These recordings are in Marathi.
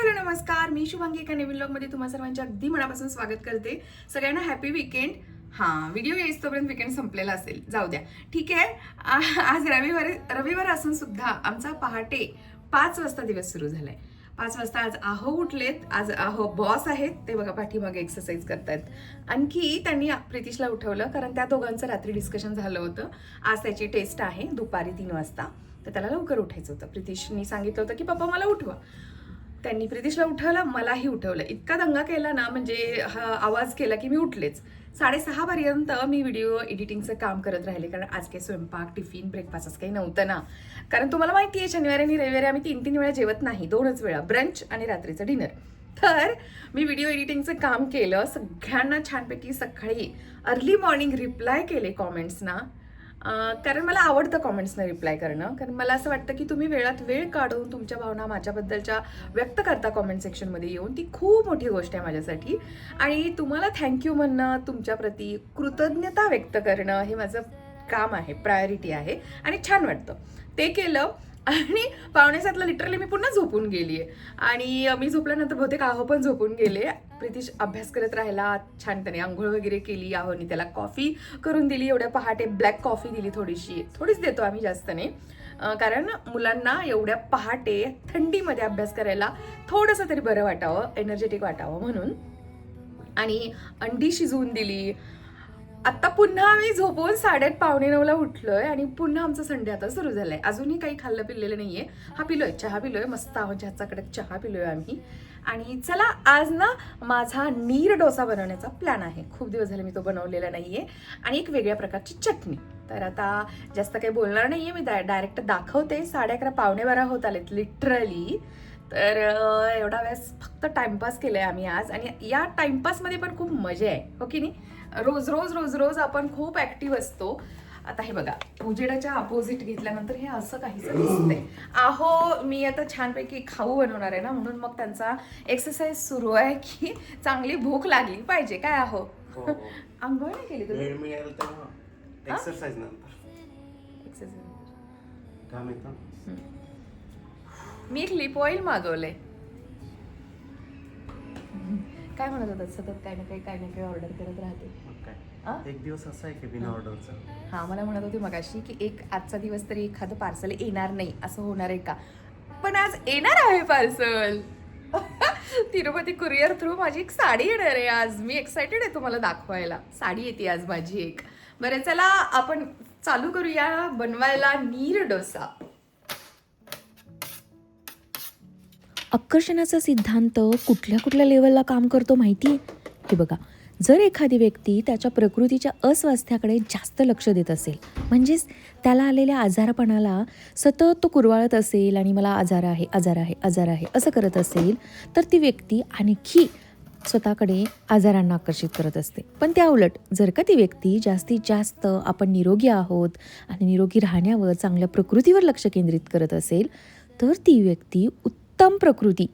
हॅलो नमस्कार, मी शुभांगी एका नवीन व्लॉगमध्ये तुम्हा सर्वांचे अगदी मनापासून स्वागत करते. सगळ्यांना हॅपी वीकेंड. व्हिडिओ येईस्तोपर्यंत वीकेंड संपलेला असेल, जाऊ द्या, ठीक आहे. आज रविवार असून सुद्धा आमचा पहाटे 5 वाजता दिवस सुरू झालाय. 5 वाजता आज आहो उठलेत. आज आहो बॉस आहेत, ते बघा पाठीमागे एक्सरसाइज करतायत. आणखी त्यांनी प्रितीशला उठवलं, कारण त्या दोघांचं रात्री डिस्कशन झालं होतं. आज त्याची टेस्ट आहे दुपारी 3 वाजता, तर त्याला लवकर उठायचं होतं. प्रितीशनी सांगितलं होतं की पप्पा मला उठवा. त्यांनी प्रितीशला उठवलं, मलाही उठवलं. इतका दंगा केला ना, म्हणजे हा आवाज केला की मी उठलेच. 6:30 पर्यंत मी व्हिडिओ एडिटिंगचं काम करत राहिले, कारण आज काही स्वयंपाक, टिफिन, ब्रेकफास्ट असं काही नव्हतं ना. कारण तुम्हाला माहिती आहे, शनिवारी आणि रविवारी आम्ही 3 वेळा जेवत नाही, 2च वेळा, ब्रंच आणि रात्रीचं डिनर. तर मी व्हिडिओ एडिटिंगचं काम केलं. सगळ्यांना छानपैकी सकाळी अर्ली मॉर्निंग रिप्लाय केले कॉमेंट्सना, कारण मला आवडतं कॉमेंट्सना रिप्लाय करणं. कारण मला असं वाटतं की तुम्ही वेळात वेळ काढून तुमच्या भावना माझ्याबद्दलच्या व्यक्त करता कॉमेंट सेक्शनमध्ये येऊन, ती खूप मोठी गोष्ट आहे माझ्यासाठी. आणि तुम्हाला थँक्यू म्हणणं, तुमच्याप्रती कृतज्ञता व्यक्त करणं हे माझं काम आहे, प्रायोरिटी आहे, आणि छान वाटतं. ते केलं. आणि 6:45ला लिटरली मी पुन्हा झोपून गेली आहे. आणि मी झोपल्यानंतर बहुतेक आहो पण झोपून गेले. प्रितीश अभ्यास करत राहिला. छान त्याने आंघोळ वगैरे केली. आहोनी त्याला कॉफी करून दिली. एवढ्या पहाटे ब्लॅक कॉफी दिली, थोडीच देतो आम्ही, जास्त नाही. कारण मुलांना एवढ्या पहाटे थंडीमध्ये अभ्यास करायला थोडंसं तरी बरं वाटावं, एनर्जेटिक वाटावं म्हणून. आणि अंडी शिजवून दिली. आता पुन्हा मी झोपून 8:30 9:15ला उठलोय आणि पुन्हा आमचं संडे आता सुरू झालंय. अजूनही काही खाल्लं पिल्लेलं नाहीये. चहा पिलोय, मस्त चहाचा कडक चहा पिलोय आम्ही. आणि चला, आज ना माझा नीर डोसा बनवण्याचा प्लॅन आहे. खूप दिवस झाले मी तो बनवलेला नाहीये. आणि एक वेगळ्या प्रकारची चटणी. तर आता जास्त काही बोलणार नाहीये, मी डायरेक्ट दाखवते. 11:30 12:15 होत आलेत लिटरली. तर एवढा वेळेस फक्त टाइमपास केलाय आम्ही आज. आणि या टाइमपासमध्ये पण खूप मजा आहे, हो की नाही. रोज आपण खूप ऍक्टिव्ह असतो. आता हे बघा, उजेडाच्या अपोजिट घेतल्यानंतर हे असं काहीच दिसतंय. आहो मी आता छानपैकी खाऊ बनवणार आहे ना, म्हणून मग त्यांचा एक्सरसाइज सुरू आहे की चांगली भूक लागली पाहिजे. काय आहो, आंघोळ नाही केली तुम्ही? एक्सरसाइज नंतर मी एक लिप ऑइल मागवलंय. काय म्हणत होतात, सतत काय ना काही ऑर्डर करत राहते. एक दिवस असा आहे की बिना ऑर्डरचा. मला म्हणत होती मगाशी की आजचा दिवस तरी एखादं पार्सल येणार नाही, असं होणार आहे का? पण आज येणार आहे पार्सल. तिरुपती कुरिअर थ्रू माझी एक साडी येणार आहे आज. मी एक्सायटेड आहे तुम्हाला दाखवायला. साडी येते आज माझी एक. बरं चला, आपण चालू करूया बनवायला नीर डोसा. आकर्षणाचा सिद्धांत कुठल्या लेवलला काम करतो माहिती आहे? हे बघा, जर एखादी व्यक्ती त्याच्या प्रकृतीच्या अस्वास्थ्याकडे जास्त लक्ष देत असेल, म्हणजेच त्याला आलेल्या आजारपणाला सतत तो कुरवाळत असेल आणि मला आजार आहे असं करत असेल, तर ती व्यक्ती आणखी स्वतःकडे आजारांना आकर्षित करत असते. पण त्या उलट, जर का ती व्यक्ती जास्तीत जास्त आपण निरोगी आहोत आणि निरोगी राहण्यावर, चांगल्या प्रकृतीवर लक्ष केंद्रित करत असेल, तर ती व्यक्ती उत्तम प्रकृती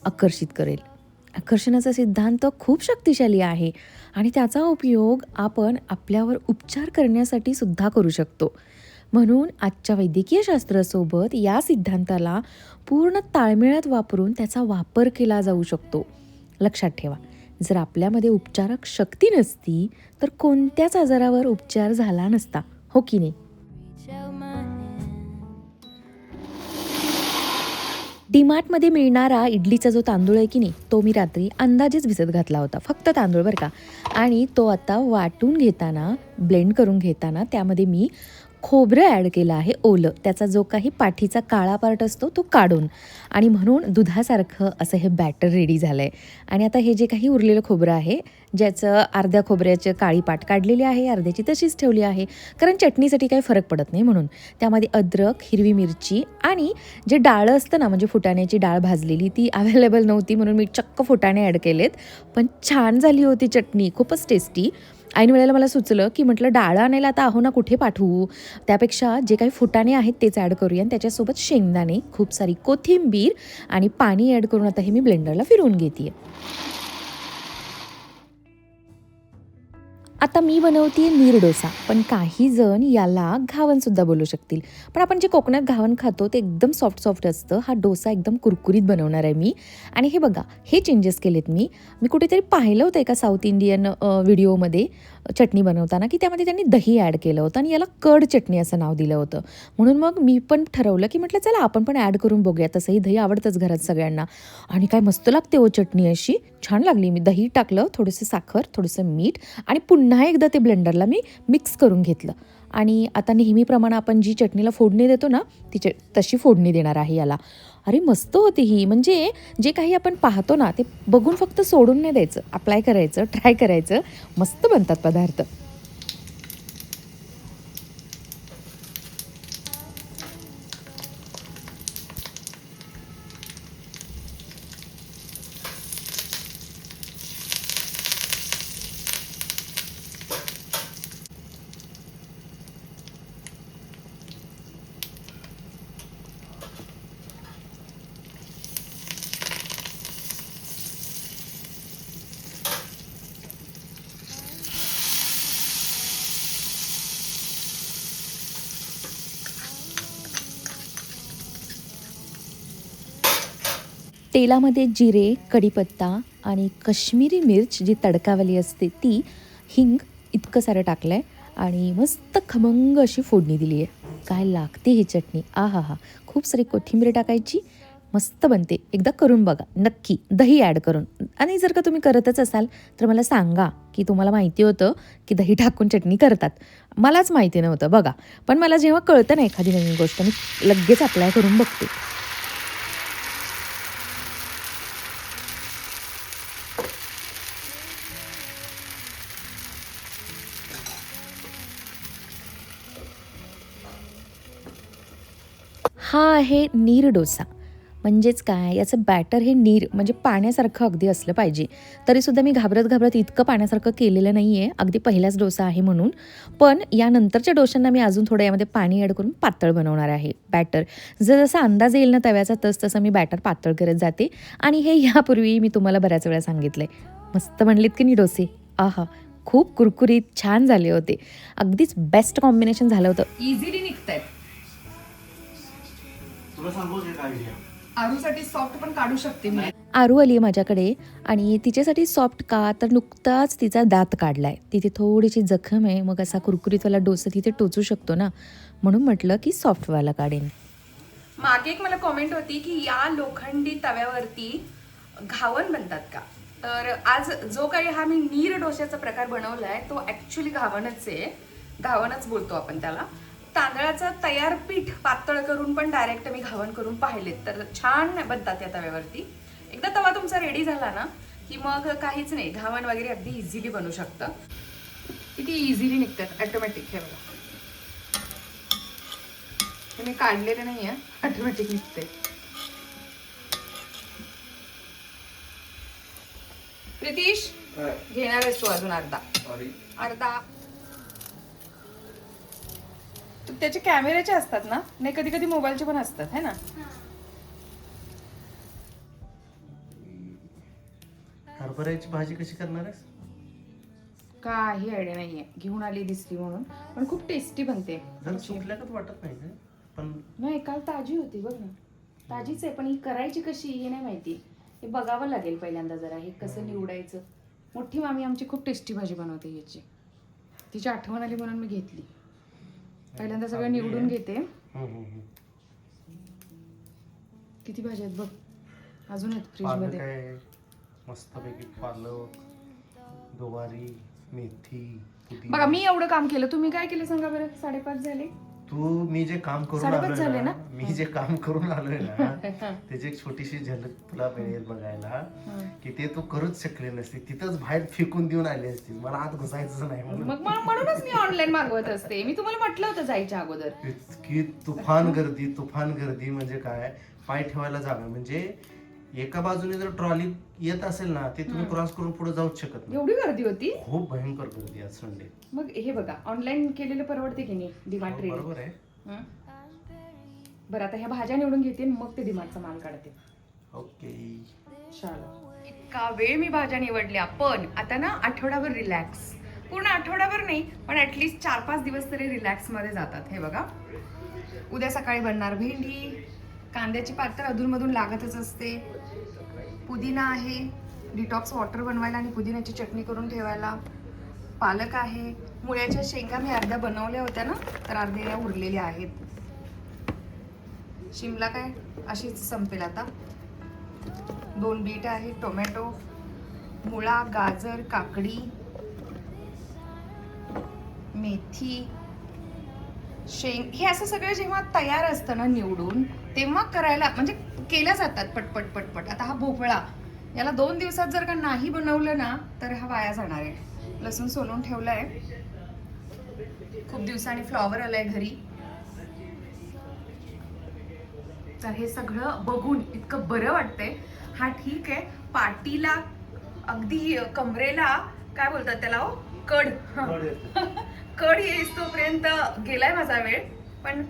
आकर्षित करेल. आकर्षणाचा सिद्धांत खूप शक्तिशाली आहे आणि त्याचा उपयोग आपण आपल्यावर उपचार करण्यासाठी सुद्धा करू शकतो. म्हणून आजच्या वैद्यकीय शास्त्रासोबत या सिद्धांताला पूर्ण ताळमेळात वापरून त्याचा वापर केला जाऊ शकतो. लक्षात ठेवा, जर आपल्यामध्ये उपचारक शक्ती नसती तर कोणत्याच आजारावर उपचार झाला नसता, हो की नाही. डीमार्टमध्ये मिळणारा इडलीचा जो तांदूळ आहे की नाही, तो मी रात्री अंदाजेच भिजत घातला होता. फक्त तांदूळ बरं का. आणि तो आता वाटून घेताना, ब्लेंड करून घेताना त्यामध्ये मी खोबरं ॲड केलं आहे, ओलं. त्याचा जो काही पाठीचा काळा पार्ट असतो तो काढून. आणि म्हणून दुधासारखं असं हे बॅटर रेडी झालं आहे. आणि आता हे जे काही उरलेलं खोबरं आहे, ज्याचं अर्ध्या खोबऱ्याचं काळी पाट काढलेली आहे, अर्ध्याची तशीच ठेवली आहे, कारण चटणीसाठी काही फरक पडत नाही म्हणून. त्यामध्ये अद्रक, हिरवी मिरची आणि जे डाळं असतं ना, म्हणजे फुटाण्याची डाळ भाजलेली, ती अवेलेबल नव्हती म्हणून मी चक्क फुटाणे ॲड केलेत. पण छान झाली होती चटणी, खूपच टेस्टी. ऐन वेळेला मला सुचलं की म्हटलं डाळ आणायला आता आहो ना कुठे पाठवू, त्यापेक्षा जे काही फुटाणे आहेत तेच ॲड करूया. आणि त्याच्यासोबत शेंगदाणे, खूप सारी कोथिंबीर आणि पाणी ॲड करून आता हे मी ब्लेंडरला फिरवून घेते. आता मी बनवते नीर डोसा, पण काही जण याला घावणसुद्धा बोलू शकतील. पण आपण जे कोकणात घावण खातो ते एकदम सॉफ्ट असतं. हा डोसा एकदम कुरकुरीत बनवणार आहे मी. आणि हे बघा, हे चेंजेस केलेत मी कुठेतरी पाहिलं होतं एका साऊथ इंडियन व्हिडिओमध्ये चटणी बनवताना, की त्यामध्ये त्यांनी दही ॲड केलं होतं आणि याला कर्ड चटणी असं नाव दिलं होतं. म्हणून मग मी पण ठरवलं, की म्हटलं चला आपण पण ॲड करून बघूया. तसंही दही आवडतंच घरात सगळ्यांना. आणि काय मस्त लागते हो चटणी, अशी छान लागली. मी दही टाकलं, थोडंसं साखर, थोडंसं मीठ आणि पुन्हा एकदा ते ब्लेंडरला मी मिक्स करून घेतलं. आणि आता नेहमीप्रमाणे आपण जी चटणीला फोडणी देतो ना, तशी फोडणी देणार आहे याला. अरे मस्त होती ही. म्हणजे जे काही आपण पाहतो ना ते बघून फक्त सोडून नाही द्यायचं, अप्लाय करायचं, ट्राय करायचं. मस्त बनतात पदार्थ. तेलामध्ये जिरे, कढीपत्ता आणि काश्मीरी मिर्च जी तडकावाली असते ती, हिंग इतकं सारं टाकलं आहे आणि मस्त खमंग अशी फोडणी दिली आहे. काय लागते ही चटणी, आहा हा. खूप सारी कोथिंबीर टाकायची, मस्त बनते. एकदा करून बघा नक्की, दही ॲड करून. आणि जर का तुम्ही करतच असाल तर मला सांगा की तुम्हाला माहिती होतं की दही टाकून चटणी करतात. मलाच माहिती नव्हतं बघा. पण मला जेव्हा कळतं ना एखादी नवीन गोष्ट, मी लगेच अप्लाय करून बघते. हा आहे नीर डोसा. म्हणजेच काय, याचं बॅटर हे नीर म्हणजे पाण्यासारखं अगदी असलं पाहिजे. तरीसुद्धा मी घाबरत इतकं पाण्यासारखं केलेलं नाही आहे, अगदी पहिलाच डोसा आहे म्हणून. पण यानंतरच्या डोशांना मी अजून थोडं यामध्ये पाणी ॲड करून पातळ बनवणार आहे बॅटर. जसा अंदाज येईल ना तव्याचा तसं मी बॅटर पातळ करत जाते. आणि हे यापूर्वी मी तुम्हाला बऱ्याच वेळा सांगितलं आहे. मस्त बनलेत की नाही डोसे, आहा. खूप कुरकुरीत छान झाले होते. अगदीच बेस्ट कॉम्बिनेशन झालं होतं. इझिली निघतायत. तुला सांगू का आयडिया? आरूसाठी सॉफ्ट पण काढू शकते मी. आरू आली आहे माझ्याकडे आणि तिच्यासाठी सॉफ्ट का तर नुकताच तिचा दात काढला आहे. तिथे थोडीशी जखम आहे, मग असा कुरकुरीतवाला डोसा तिथे टोचू शकतो ना, म्हणून म्हटलं की सॉफ्टवाला काढेन. मागे एक मला कॉमेंट होती की या लोखंडी तव्यावरती घावण बनतात का. तर आज जो काही हा मी नीर डोश्याचा प्रकार बनवलाय तो ऍक्च्युली घावणच आहे. घावणच बोलतो आपण त्याला. तांदळाचं तयार पीठ पातळ करून पण डायरेक्ट मी घावण करून पाहिलेत, तर छान बनतात या तव्यावरती. एकदा तवा तुमचा रेडी झाला ना की मग काहीच नाही, घावण वगैरे अगदी इझिली बनू शकतं. किती इझिली निघतात ऑटोमॅटिक. हे बघा, मी काढलेलं नाहीये, ऑटोमॅटिक निघते. प्रितीश घेणार आहेस तू अजून अर्धा. त्याचे कॅमेऱ्याचे असतात ना, नाही कधी कधी मोबाईलचे पण असतात है ना. हरभऱ्याची भाजी कशी करणार आहेस? काही आयडिया नाहीये, घेऊन आली दिसली म्हणून. पण खूप टेस्टी बनते. जरा सुकल्यागत वाटत नाही का? पण नाही, काल ताजी होती बघ ना. ताजीच आहे, पण ही करायची कशी हे नाही माहिती. हे बघावं लागेल पहिल्यांदा जरा, हे कसं निवडायचं. मोठी मामी आमची खूप टेस्टी भाजी बनवते याची. तिची आठवण आली म्हणून मी घेतली. पहिल्यांदा सगळं निवडून घेते. किती भाज्या आहेत बघ, अजून आहेत फ्रीज मध्ये. काय मस्तपैकी पालक, गवारी, मेथी, पुदिना. बघा मी एवढं काम केलं, तुम्ही काय केलं सांगा बरं. 5:30 झाले. मी जे काम करून 5:30 झाले आलोय ना, ना, मी जे काम करून आलोय ना त्याची एक छोटीशी झलक तुला मिळेल बघायला, की ते तू करूच शकले नसते. तिथंच बाहेर फेकून देऊन आले असते. मला आत घुसायचं नाही म्हणून. मग म्हणूनच मी ऑनलाईन मागवत असते. मी तुम्हाला म्हटलं होतं जायच्या अगोदर. इतकी तुफान गर्दी म्हणजे काय, पाय ठेवायला जागा. म्हणजे एका बाजूने जर ट्रॉली येत असेल ना, ते तुम्ही क्रॉस करून पुढे जाऊच शकत नाही. एवढी गर्दी होती. खूप भयंकर गर्दी आज संडे. मग हे बघा, ऑनलाईन केलेलं परवडते की नाही डिमार्ट ट्रेड. बरोबर आहे. बरं, आता ह्या भाज्या निवडून घेते, मग ते डिमार्टचा माल काढते. ओके. चलो, इतका वेळ मी भाज्या निवडल्या, पण आता ना आठवडाभर रिलॅक्स. पूर्ण आठवड्याभर नाही, पण ॲटलिस्ट 4-5 दिवस तरी रिलॅक्समध्ये जातात. हे बघा, उद्या सकाळी बनणार भेंडी, कांद्याची पात तर अधूनमधून लागतच असते, पुदिना आहे डिटॉक्स वॉटर बनवायला आणि पुदिन्याची चटणी करून ठेवायला, पालक आहे, मुळ्याच्या शेंगा मी अर्ध्या बनवल्या होत्या ना, तर अर्ध्या उरलेल्या आहेत. शिमला काय अशीच संपेल आता. 2 बीट आहे, टोमॅटो, मुळा, गाजर, काकडी, मेथी, शेंग. हे असं सगळं जेव्हा तयार असतं ना निवडून, तेव्हा करायला म्हणजे केल्या जातात पटपट पटपट. आता हा भोपळा, याला 2 दिवसात जर का नाही बनवलं ना तर हा वाया जाणार आहे. लसूण सोलून ठेवलाय, खूप दिवसांनी फ्लॉवर आलाय घरी. तर हे सगळं बघून इतकं बरं वाटतंय. हा ठीक आहे, पाठीला अगदी कमरेला काय बोलतात त्याला, कड कड येईस तोपर्यंत गेलाय माझा वेळ. पण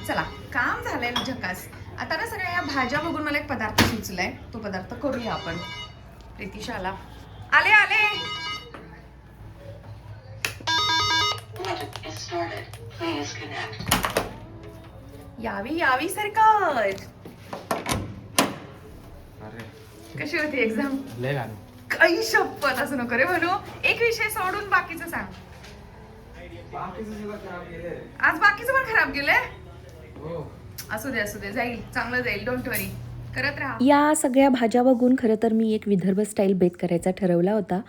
चला, काम झालंय झकास. आता ना सगळ्या या भाज्या बघून मला एक पदार्थ सुचलाय, तो पदार्थ करूया आपण. प्रीतिशाला आले आले. यावी यावी सरकार. कशी होती एक्झाम? काही शपथ असं नको रे म्हणू. एक विषय सोडून बाकीचं सांग. आज बाकीचं पण खराब गेलंय. असू दे जाईल, चांगलं जाईल, डोंट वरी, करत राहा. या सगळ्या भाज्या बघून खरं तर मी एक विदर्भ स्टाईल बेत करायचा ठरवला होता,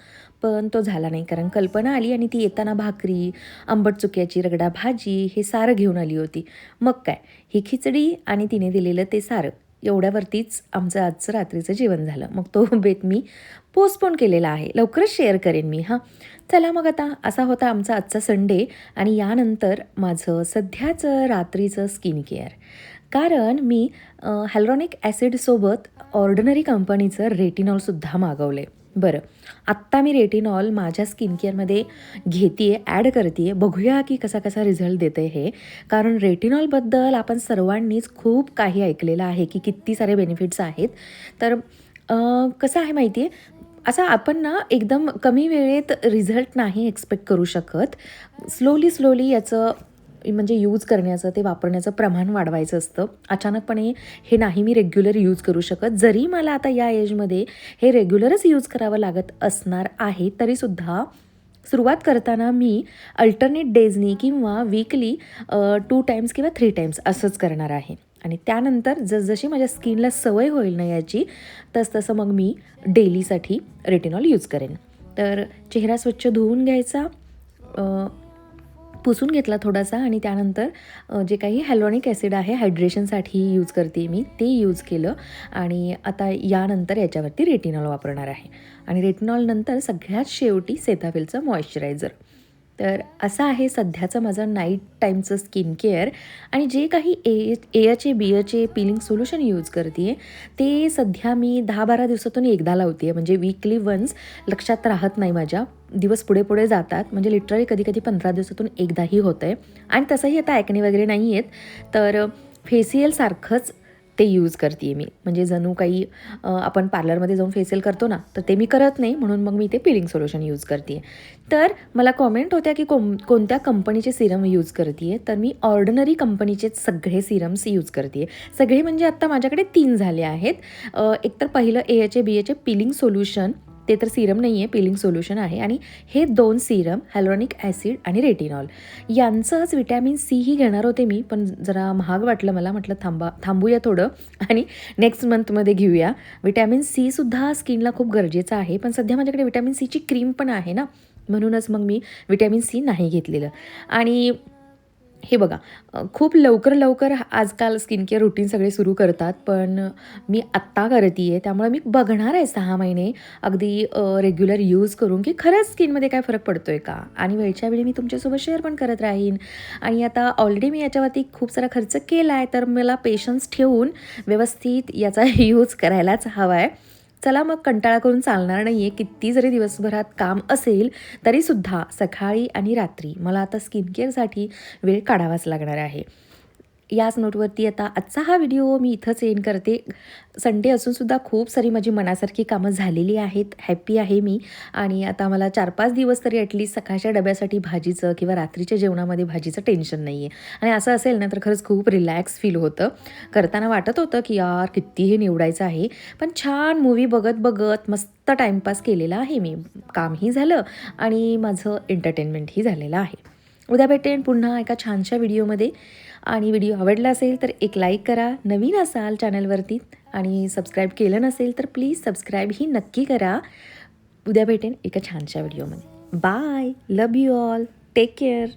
पण तो झाला नाही. कारण कल्पना आली आणि ती येताना भाकरी, आंबट चुक्याची रगडा भाजी हे सारं घेऊन आली होती. मग काय, ही खिचडी आणि तिने दिलेलं ते सारं, एवढ्यावरतीच आमचं आजचं रात्रीचं जेवण झालं. मग तो बेत मी पोस्टपोन केलेला आहे, लवकरच शेअर करेन मी. चला मग, आता असा होता आमचा आजचा संडे. आणि यानंतर माझं सध्याचं रात्रीचं स्किन केअर. कारण मी हॅलरॉनिक ॲसिडसोबत ऑर्डिनरी कंपनीचं रेटिनॉलसुद्धा मागवलं आहे. बरं, आत्ता मी रेटिनॉल माझ्या स्किन केअरमध्ये घेते आहे, ॲड करते आहे. बघूया की कसा कसा रिझल्ट देतं आहे हे. कारण रेटिनॉलबद्दल आपण सर्वांनीच खूप काही ऐकलेलं आहे की किती सारे बेनिफिट्स आहेत. तर कसं आहे माहिती आहे, असं आपण ना एकदम कमी वेळेत रिझल्ट नाही एक्सपेक्ट करू शकत. स्लोली याचं म्हणजे यूज करण्याचं, ते वापरण्याचं प्रमाण वाढवायचं असतं. अचानकपणे हे नाही मी रेग्युलर यूज करू शकत. जरी मला आता या एजमध्ये हे रेग्युलरच यूज करावं लागत असणार आहे, तरीसुद्धा सुरुवात करताना मी अल्टरनेट डेजनी किंवा वीकली 2 टाइम्स किंवा 3 टाइम्स असंच करणार आहे. आणि त्यानंतर जसजशी माझ्या स्किनला सवय होईल ना याची, तसं मग मी डेलीसाठी रेटिनॉल यूज करेन. तर चेहरा स्वच्छ धुवून घ्यायचा, पुसून घेतला थोडासा, आणि त्यानंतर जे काही हॅलरॉनिक ॲसिड आहे हायड्रेशनसाठी यूज करते मी, ते यूज केलं. आणि आता यानंतर याच्यावरती रेटिनॉल वापरणार आहे. आणि रेटिनॉलनंतर सगळ्यात शेवटी सेटाफिलचं मॉइश्चरायझर. तर असं आहे सध्याचं माझं नाईट टाईमचं स्किन केअर. आणि जे काही एचे बीएचे पिलिंग सोल्युशन यूज करते आहे, ते सध्या मी 10-12 दिवसातून एकदा लावते आहे. म्हणजे वीकली वन्स, लक्षात राहत नाही माझ्या, दिवस पुढे जातात. म्हणजे लिटरली कधी 15 दिवसातून एकदाही होतं आहे. आणि तसंही आता ॲक्ने वगैरे नाही आहेत, तर फेशियलसारखंच ते यूज करते आहे मी. म्हणजे जणू काही आपण पार्लरमध्ये जाऊन फेशियल करतो ना, तर ते मी करत नाही, म्हणून मग मी ते पिलिंग सोल्युशन यूज करते आहे. तर मला कॉमेंट होत्या की कोणत्या कंपनीचे सिरम यूज करते आहे. तर मी ऑर्डिनरी कंपनीचेच सगळे सिरम्स यूज करते आहे. सगळे म्हणजे आत्ता माझ्याकडे 3 झाले आहेत. एक तर पहिलं एचे बीएचे पिलिंग सोल्युशन, ते तर सिरम नाही आहे, पिलिंग सोल्युशन आहे. आणि हे 2 सिरम हॅलरॉनिक ॲसिड आणि रेटिनॉल यांचंच विटॅमिन सी ही घेणार होते मी, पण जरा महाग वाटलं मला. म्हटलं थांबूया थोडं आणि नेक्स्ट मंथमध्ये घेऊया. विटॅमिन सीसुद्धा स्किनला खूप गरजेचं आहे, पण सध्या माझ्याकडे विटॅमिन सीची क्रीम पण आहे ना, म्हणूनच मग मी विटॅमिन सी नाही घेतलेलं. आणि हे बघा, खूप लवकर आजकाल स्किन केअर रुटीन सगळे सुरू करतात, पण मी आत्ता करते आहे. त्यामुळे मी बघणार आहे 6 महिने अगदी रेग्युलर यूज करून की खरंच स्किनमध्ये काय फरक पडतो आहे का. आणि वेळच्या वेळी मी तुमच्यासोबत शेअर पण करत राहीन. आणि आता ऑलरेडी मी याच्यावरती खूप सारा खर्च केला आहे, तर मला पेशन्स ठेवून व्यवस्थित याचा यूज करायलाच हवा आहे. चला मग, कंटाळा करून चालणार नाही आहे. किती जरी दिवसभरात काम असेल तरीसुद्धा सकाळी आणि रात्री मला आता स्किन केअरसाठी वेळ काढावाच लागणार आहे. याच नोटवरती आता आजचा हा व्हिडिओ मी इथंच एंड करते. संडे असूनसुद्धा खूप सारी माझी मनासारखी कामं झालेली आहेत. हॅप्पी आहे मी. आणि आता मला 4-5 दिवस तरी ॲटलीस्ट सकाळच्या डब्यासाठी भाजीचं किंवा रात्रीच्या जेवणामध्ये भाजीचं टेन्शन नाही आहे. आणि असं असेल ना तर खरंच खूप रिलॅक्स फील होतं. करताना वाटत होतं की यार किती हे निवडायचं आहे. पण छान मूवी बघत बघत मस्त टाईमपास केलेला आहे मी. कामही झालं आणि माझं एंटरटेनमेंटही झालेलं आहे. उद्या भेटेन पुन्हा एका छानशा व्हिडिओमध्ये. आणि व्हिडिओ आवडला असेल तर एक लाईक करा. नवीन असाल चॅनलवरती आणि सबस्क्राईब केलं नसेल तर प्लीज सबस्क्राईबही नक्की करा. उद्या भेटेन एका छानशा व्हिडिओमध्ये. Bye. Love you all. Take care.